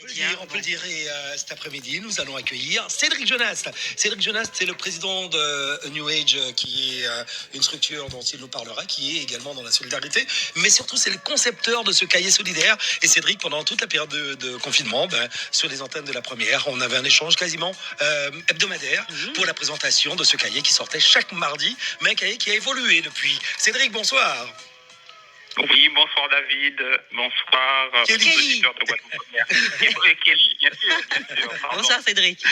quotidien. On peut le dire. Et cet après-midi, nous allons accueillir Cédric Jonast. Cédric Jonast, c'est le président de New Age, qui est une structure dont il nous parlera, qui est également dans la solidarité. Mais surtout, c'est le concepteur de ce cahier solidaire. Et Cédric, pendant toute la période de confinement, sur les antennes de la première, on avait un échange quasiment hebdomadaire pour la présentation de ce cahier qui sortait chaque mardi, mais un cahier qui a évolué depuis. Cédric, bonsoir. Oui, bonsoir David, bonsoir Kelly. aux auditeurs de Guadeloupe. Kelly, bien sûr. Bonsoir Cédric.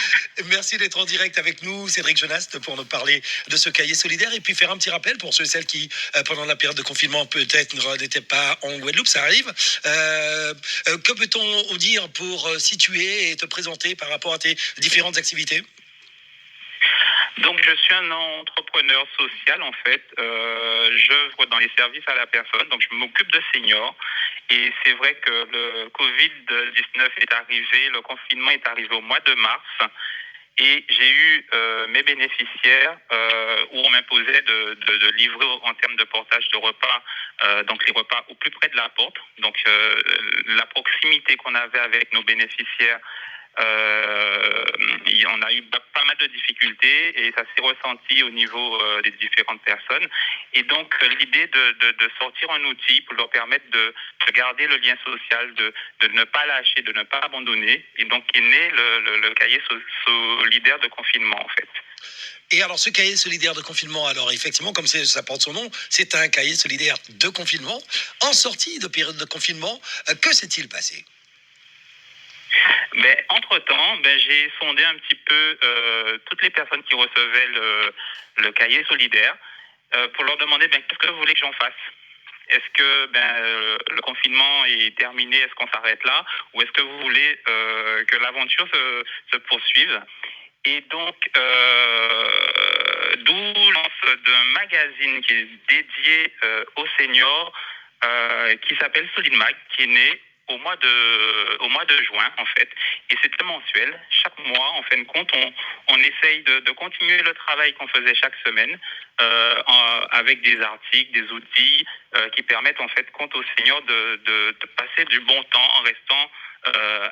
Merci d'être en direct avec nous, Cédric Jonast, pour nous parler de ce cahier solidaire et puis faire un petit rappel pour ceux et celles qui, pendant la période de confinement, peut-être n'étaient pas en Guadeloupe, ça arrive. Que peut-on dire pour situer et te présenter par rapport à tes différentes activités ? Donc, je suis un entrepreneur social, en fait. J'œuvre dans les services à la personne, donc je m'occupe de seniors. Et c'est vrai que le Covid-19 est arrivé, le confinement est arrivé au mois de mars. Et j'ai eu mes bénéficiaires où on m'imposait de livrer en termes de portage de repas, donc les repas au plus près de la porte. Donc, la proximité qu'on avait avec nos bénéficiaires, on a eu pas mal de difficultés et ça s'est ressenti au niveau des différentes personnes. Et donc, l'idée de sortir un outil pour leur permettre de garder le lien social, de ne pas lâcher, de ne pas abandonner. Et donc, est né le cahier solidaire de confinement, en fait. Et alors, ce cahier solidaire de confinement, alors effectivement, comme ça porte son nom, c'est un cahier solidaire de confinement. En sortie de période de confinement, que s'est-il passé ? Entre-temps, j'ai sondé un petit peu toutes les personnes qui recevaient le cahier solidaire pour leur demander qu'est-ce que vous voulez que j'en fasse. Est-ce que le confinement est terminé, est-ce qu'on s'arrête là, ou est-ce que vous voulez que l'aventure se poursuive? Et donc, d'où lance d'un magazine qui est dédié aux seniors, qui s'appelle Solid Mag, qui est né au mois de juin, en fait. Et c'est mensuel. Chaque mois, en fin de compte, on essaye de continuer le travail qu'on faisait chaque semaine avec des articles, des outils qui permettent, en fait, compte aux seniors de passer du bon temps en restant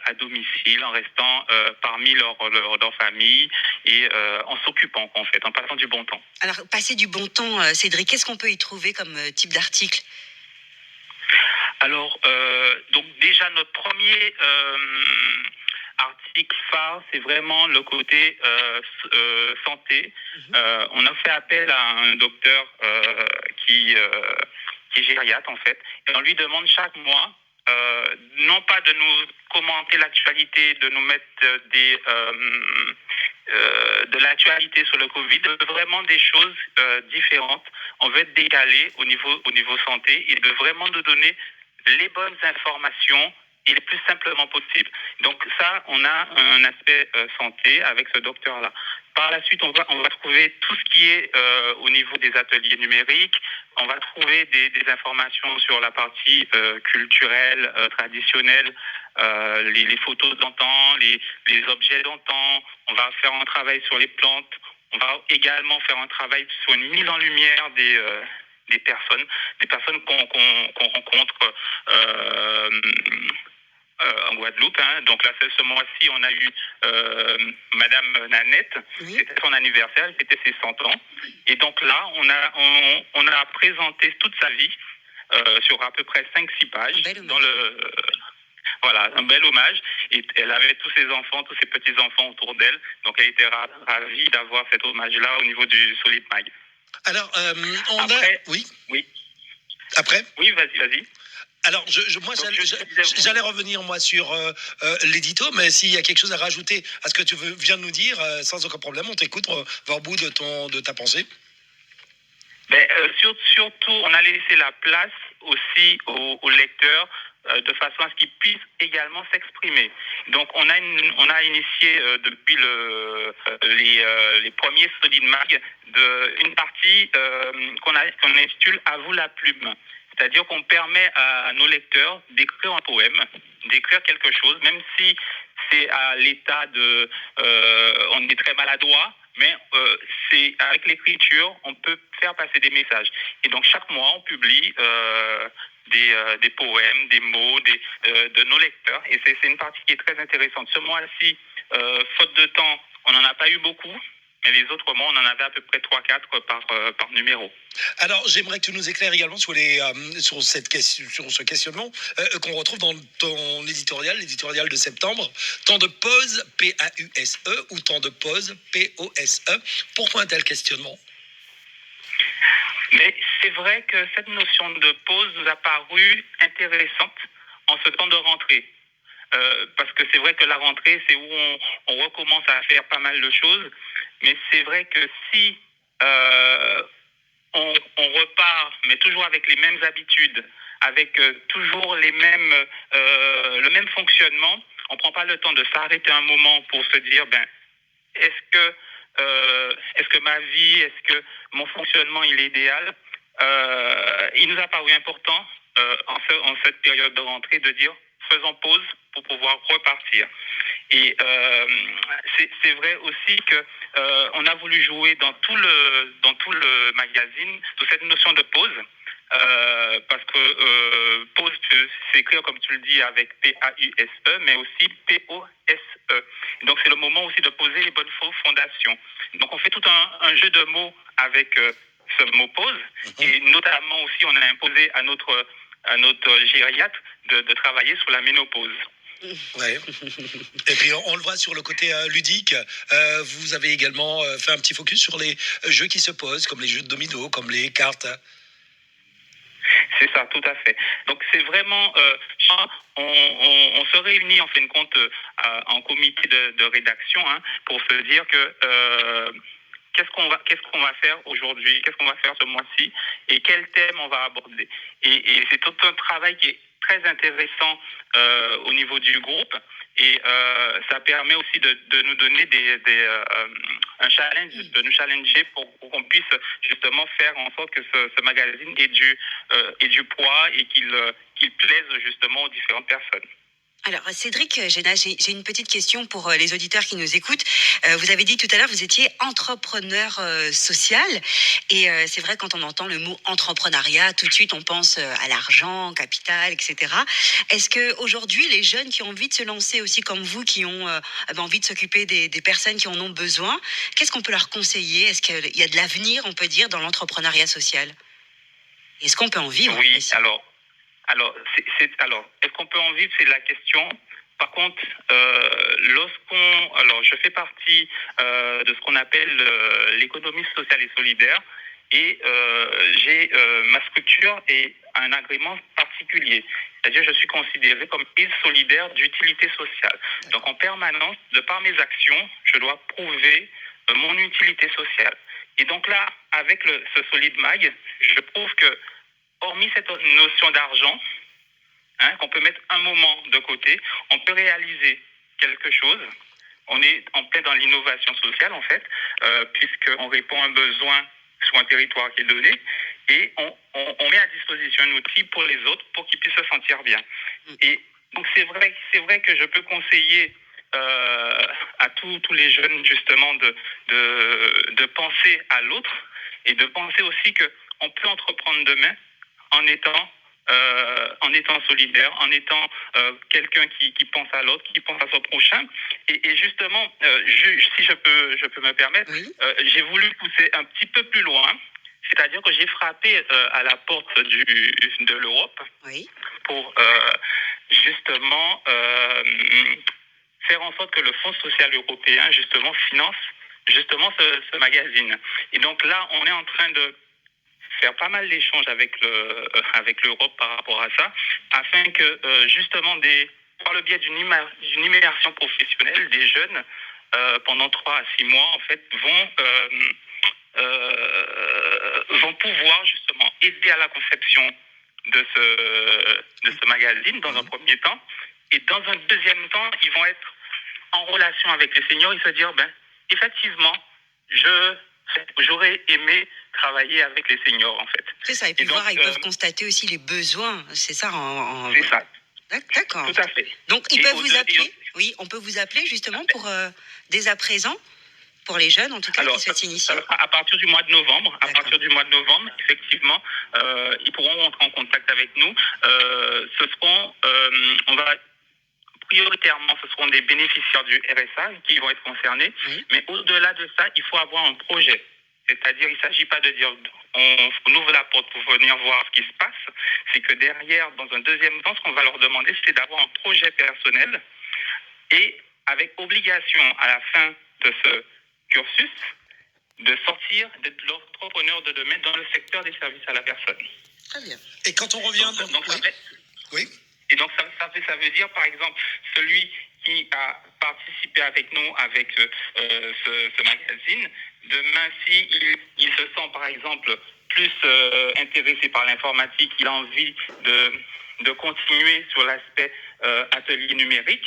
à domicile, en restant parmi leur famille et en s'occupant, en fait, en passant du bon temps. Alors, passer du bon temps, Cédric, qu'est-ce qu'on peut y trouver comme type d'article ? Alors, donc déjà, notre premier article phare, c'est vraiment le côté santé. On a fait appel à un docteur qui est gériatre, en fait, et on lui demande chaque mois, non pas de nous commenter l'actualité, de nous mettre de l'actualité sur le Covid, vraiment des choses différentes. On veut être décalé au niveau santé et de vraiment nous donner les bonnes informations et le plus simplement possible. Donc ça, on a un aspect santé avec ce docteur-là. Par la suite, on va trouver tout ce qui est au niveau des ateliers numériques. On va trouver des informations sur la partie culturelle, traditionnelle, les photos d'antan, les objets d'antan. On va faire un travail sur les plantes. On va également faire un travail sur une mise en lumière des personnes qu'on rencontre en Guadeloupe. Donc là, ce mois-ci, on a eu Madame Nanette. Oui. C'était son anniversaire, c'était ses 100 ans. Et donc là, on a présenté toute sa vie sur à peu près 5-6 pages. Voilà, un bel hommage. Et elle avait tous ses enfants, tous ses petits-enfants autour d'elle. Donc elle était ravie d'avoir cet hommage-là au niveau du Solid Mag. Alors, Après, Oui. Après ? Oui, vas-y. Alors, j'allais revenir, moi, sur l'édito, mais s'il y a quelque chose à rajouter à ce que tu viens de nous dire, sans aucun problème, on t'écoute, on va au bout de ta pensée. Surtout, on a laissé la place aussi aux lecteurs de façon à ce qu'ils puissent également s'exprimer. Donc, on a initié depuis les premiers Solid Mag une partie qu'on intitule « À vous la plume ». C'est-à-dire qu'on permet à nos lecteurs d'écrire un poème, d'écrire quelque chose, même si c'est à l'état on est très maladroit, mais c'est avec l'écriture, on peut faire passer des messages. Et donc chaque mois, on publie des poèmes, des mots de nos lecteurs. Et c'est une partie qui est très intéressante. Ce mois-ci, faute de temps, on n'en a pas eu beaucoup. Mais les autres mois, on en avait à peu près 3-4 par numéro. Alors, j'aimerais que tu nous éclaires également sur, sur ce questionnement qu'on retrouve dans ton l'éditorial de septembre. Temps de pause, P-A-U-S-E, ou temps de pause, P-O-S-E. Pourquoi un tel questionnement? Mais c'est vrai que cette notion de pause nous a paru intéressante en ce temps de rentrée. Parce que c'est vrai que la rentrée, c'est où on recommence à faire pas mal de choses. Mais c'est vrai que si on repart, mais toujours avec les mêmes habitudes, avec toujours le même fonctionnement, on ne prend pas le temps de s'arrêter un moment pour se dire, ben, est-ce que ma vie, est-ce que mon fonctionnement il est idéal? Il nous a paru important en cette période de rentrée de dire faisons pause pour pouvoir repartir. Et c'est vrai aussi que on a voulu jouer dans tout le magazine sur cette notion de pause. Parce que pause peut s'écrire, comme tu le dis, avec P-A-U-S-E, mais aussi P-O-S-E. Donc, c'est le moment aussi de poser les bonnes fondations. Donc, on fait tout un jeu de mots avec ce mot pause. Et notamment aussi, on a imposé à notre gériatre de travailler sur la ménopause. Ouais. Et puis on le voit sur le côté ludique. Vous avez également fait un petit focus sur les jeux qui se posent, comme les jeux de domino, comme les cartes. C'est ça, tout à fait. Donc c'est vraiment, on se réunit en fin de compte en comité de rédaction pour se dire que qu'est-ce qu'on va faire aujourd'hui, qu'est-ce qu'on va faire ce mois-ci et quel thème on va aborder. Et c'est tout un travail qui est très intéressant au niveau du groupe. Et ça permet aussi de nous donner un challenge, de nous challenger pour qu'on puisse justement faire en sorte que ce magazine ait du poids et qu'il plaise justement aux différentes personnes. Alors, Cédric Génas, j'ai une petite question pour les auditeurs qui nous écoutent. Vous avez dit tout à l'heure, vous étiez entrepreneur social. Et c'est vrai, quand on entend le mot entrepreneuriat, tout de suite, on pense à l'argent, capital, etc. Est-ce qu'aujourd'hui, les jeunes qui ont envie de se lancer aussi comme vous, qui ont envie de s'occuper des personnes qui en ont besoin, qu'est-ce qu'on peut leur conseiller? Est-ce qu'il y a de l'avenir, on peut dire, dans l'entrepreneuriat social? Est-ce qu'on peut en vivre Oui, aussi? alors, est-ce qu'on peut en vivre? C'est la question. Par contre, alors, je fais partie de ce qu'on appelle l'économie sociale et solidaire, et j'ai ma structure et un agrément particulier. C'est-à-dire, je suis considéré comme île solidaire d'utilité sociale. Donc, en permanence, de par mes actions, je dois prouver mon utilité sociale. Et donc là, avec ce Solid Mag, je prouve que hormis cette notion d'argent, qu'on peut mettre un moment de côté, on peut réaliser quelque chose. On est en plein dans l'innovation sociale, en fait, puisqu'on répond à un besoin sur un territoire qui est donné, et on met à disposition un outil pour les autres pour qu'ils puissent se sentir bien. Et donc c'est vrai que je peux conseiller à tous les jeunes, justement, de penser à l'autre, et de penser aussi qu'on peut entreprendre demain en étant solidaire, en étant quelqu'un qui pense à l'autre, qui pense à son prochain. Et justement, si je peux me permettre, Oui. j'ai voulu pousser un petit peu plus loin, c'est-à-dire que j'ai frappé à la porte de l'Europe, Oui. pour justement faire en sorte que le Fonds social européen justement finance justement ce magazine. Et donc là, on est en train de faire pas mal d'échanges avec l'Europe par rapport à ça, afin que justement par le biais d'une immersion professionnelle, des jeunes pendant 3 à 6 mois en fait vont pouvoir justement aider à la conception de ce magazine dans un premier temps, et dans un deuxième temps, ils vont être en relation avec les seniors et se dire, effectivement, j'aurais aimé travailler avec les seniors, en fait. C'est ça, et puis voir, ils peuvent constater aussi les besoins, c'est ça C'est ça. D'accord. Tout à fait. Donc, ils peuvent vous appeler, oui, on peut vous appeler justement pour, dès à présent, pour les jeunes, en tout cas, Alors, qui souhaitent s'initier? à partir du mois de novembre, D'accord. effectivement, ils pourront rentrer en contact avec nous. On va prioritairement, ce seront des bénéficiaires du RSA qui vont être concernés. Oui. Mais au-delà de ça, il faut avoir un projet. C'est-à-dire, il ne s'agit pas de dire on ouvre la porte pour venir voir ce qui se passe. C'est que derrière, dans un deuxième temps, ce qu'on va leur demander, c'est d'avoir un projet personnel et avec obligation à la fin de ce cursus de sortir d'être l'entrepreneur de demain dans le secteur des services à la personne. Très bien. Et quand on revient... Oui. Et donc, ça veut dire, par exemple, celui qui a participé avec nous avec ce magazine, demain, il se sent, par exemple, plus intéressé par l'informatique, il a envie de continuer sur l'aspect atelier numérique,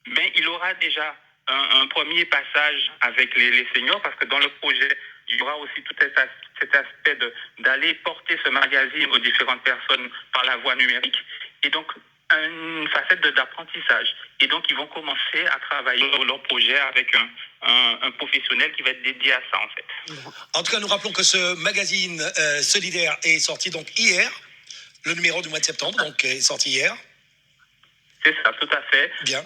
mais il aura déjà un premier passage avec les seniors, parce que dans le projet, il y aura aussi tout cet aspect d'aller porter ce magazine aux différentes personnes par la voie numérique. Et donc, une facette d'apprentissage. Et donc, ils vont commencer à travailler sur leur projet avec un professionnel qui va être dédié à ça, en fait. En tout cas, nous rappelons que ce magazine solidaire est sorti donc hier, le numéro du mois de septembre, donc est sorti hier. C'est ça, tout à fait. Bien.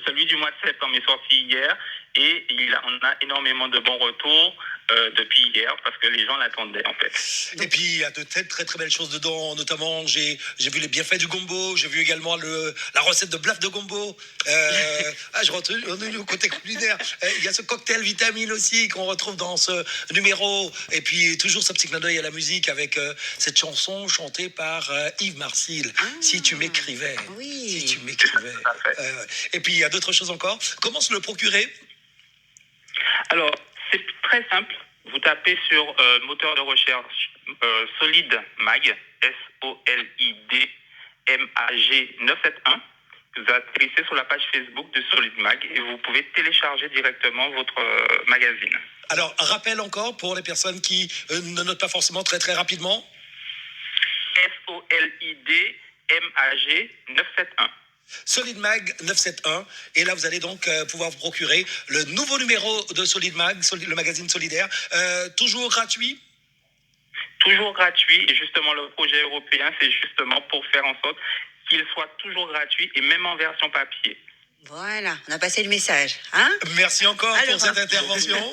Celui du mois de septembre est sorti hier et on a énormément de bons retours depuis hier parce que les gens l'attendaient en fait. Et puis il y a de très très très belles choses dedans, notamment j'ai vu les bienfaits du gombo, j'ai vu également la recette de blaf de gombo. Je retrouve le côté culinaire. Il y a ce cocktail vitamine aussi qu'on retrouve dans ce numéro. Et puis toujours ce petit clin d'œil à la musique avec cette chanson chantée par Yves Marcil. Si tu m'écrivais. Oui. Si tu m'écrivais. Et puis il y a d'autres choses encore. Comment se le procurer? Alors, c'est très simple. Vous tapez sur moteur de recherche Solid Mag, SOLID MAG 971. Vous atterrissez sur la page Facebook de Solid Mag et vous pouvez télécharger directement votre magazine. Alors, rappel encore pour les personnes qui ne notent pas forcément très très rapidement. SOLID MAG 971. Solid Mag 971. Et là, vous allez donc pouvoir vous procurer le nouveau numéro de Solid Mag, le magazine solidaire. Toujours gratuit? Toujours gratuit. Et justement, le projet européen, c'est justement pour faire en sorte qu'il soit toujours gratuit et même en version papier. Voilà, on a passé le message. Hein? Merci encore pour cette intervention.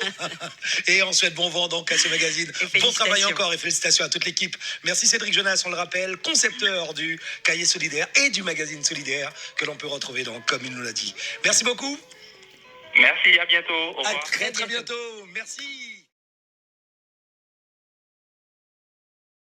Et on souhaite bon vent donc à ce magazine. Bon travail encore et félicitations à toute l'équipe. Merci Cédric Jonas, on le rappelle, concepteur du cahier solidaire et du magazine solidaire que l'on peut retrouver donc, comme il nous l'a dit. Merci beaucoup. Merci, à bientôt. Au revoir. À très très bientôt. Merci.